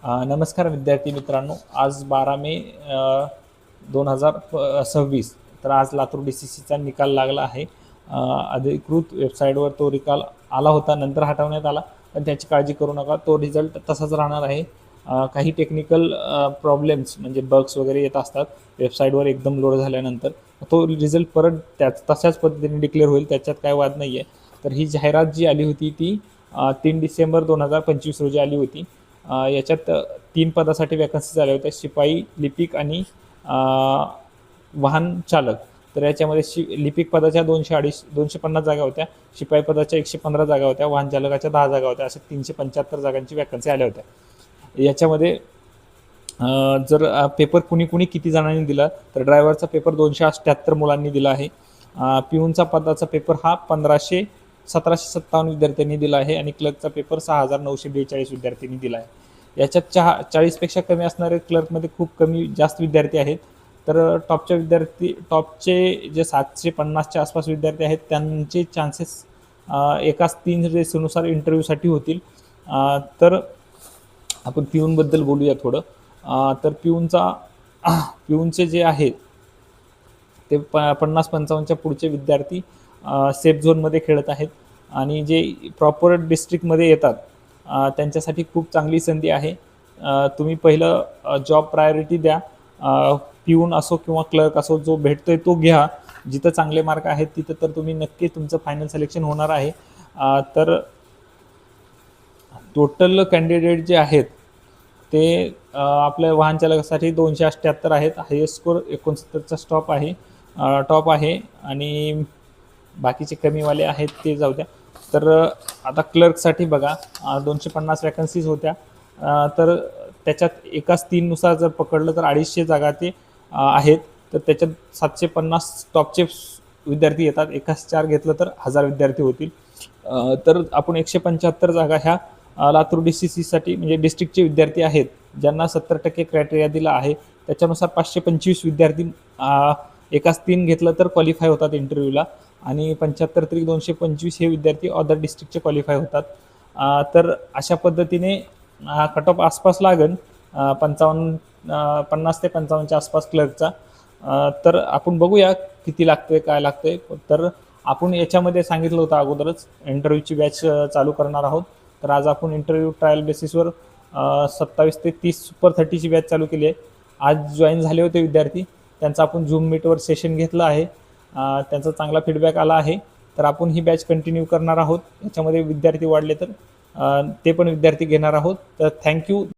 नमस्कार विद्यार्थी मित्रांनो, आज 12 मे 2026. तर आज लातूर DCCचा निकाल लागला आहे. अधिकृत वेबसाईटवर तो निकाल आला होता, नंतर हटवण्यात आला, पण त्याची काळजी करू नका, तो रिझल्ट तसाच राहणार आहे. काही टेक्निकल प्रॉब्लेम्स म्हणजे बग्स वगैरे येत असतात वेबसाईटवर एकदम लोड झाल्यानंतर. तो रिझल्ट परत तशाच पद्धतीने डिक्लेअर होईल, त्याच्यात काय वाद नाही आहे. तर ही जाहिरात जी आली होती ती 3 डिसेंबर 2025 रोजी आली होती. याच्यात 3 पदासाठी वॅकन्सी झाल्या होत्या, शिपाई, लिपिक आणि वाहन चालक. तर याच्यामध्ये लिपिक पदाच्या 250 जागा होत्या, शिपाई पदाच्या 115 जागा होत्या, वाहन चालकाच्या 10 जागा होत्या, अशा 375 जागांची वॅकन्सी आल्या होत्या. याच्यामध्ये जर पेपर कुणी किती जणांनी दिला, तर ड्रायव्हरचा पेपर 278 मुलांनी दिला आहे. पिऊनचा पदाचा पेपर हा 1757 विद्यार्थ्यांनी दिला आहे आणि क्लर्कचा पेपर 6942 विद्यार्थ्यांनी दिला आहे. याच्यात 40पेक्षा कमी असणारे क्लर्कमध्ये खूप जास्त विद्यार्थी आहेत. तर टॉपचे जे 750च्या आसपास विद्यार्थी आहेत त्यांचे चान्सेस एकाच 3 रेसनुसार इंटरव्ह्यूसाठी होतील. तर आपण पिऊनबद्दल बोलूया थोडं. तर पिऊनचे जे आहेत ते 50-55च्या पुढचे विद्यार्थी सेफ झोनमध्ये खेळत आहेत आणि जे प्रॉपर डिस्ट्रिक्टमध्ये येतात त्यांच्यासाठी खूप चांगली संधी आहे. तुम्ही पहिलं जॉब प्रायोरिटी द्या. पिऊन असो किंवा क्लर्क असो, जो भेटतोय तो घ्या. जिथं चांगले मार्क आहेत तिथं तर तुम्ही नक्की तुमचं फायनल सिलेक्शन होणार आहे. तर टोटल कॅन्डिडेट जे आहेत ते आपल्या वाहन चालकासाठी 278 आहेत. हायेस्ट स्कोर 69चा टॉप आहे आणि बाकीचे कमीवाले आहेत ते जाऊ द्या. तर आता क्लर्कसाठी बघा, 250 वॅकन्सीज होत्या. तर त्याच्यात एकाच 3नुसार जर पकडलं तर 250 जागा ते आहेत. तर त्याच्यात 750 टॉपचे विद्यार्थी येतात. एकाच 4 घेतलं तर 1000 विद्यार्थी होतील. तर आपण 175 जागा ह्या लातूर DCCसाठी म्हणजे डिस्ट्रिक्टचे विद्यार्थी आहेत, ज्यांना 70% क्रायटेरिया दिला आहे. त्याच्यानुसार 525 विद्यार्थी एकाच 3 घेतलं तर क्वालिफाय होतात इंटरव्ह्यूला आणि 75-225 हे विद्यार्थी अदर डिस्ट्रिक्टचे क्वालिफाय होतात. तर अशा पद्धतीने हा कट ऑफ आसपास लागेल 50 ते 55च्या आसपास क्लर्कचा. तर आपण बघूया किती लागतोय, काय लागतोय. तर आपण याच्यामध्ये सांगितलं होतं अगोदरच इंटरव्ह्यूची बॅच चालू करणार आहोत. तर आज आपण इंटरव्ह्यू ट्रायल बेसिसवर 27 ते 30 सुपर 30ची बॅच चालू केली आहे. आज जॉईन झाले होते विद्यार्थी, त्यांचा आपण झूम मीटवर सेशन घेतलं आहे. त्यांचा चांगला फीडबॅक आला आहे. तर आपण ही बॅच कंटिन्यू करणार आहोत. याच्यामध्ये विद्यार्थी वाढले तर ते पण विद्यार्थी घेणार आहोत. तर थँक्यू.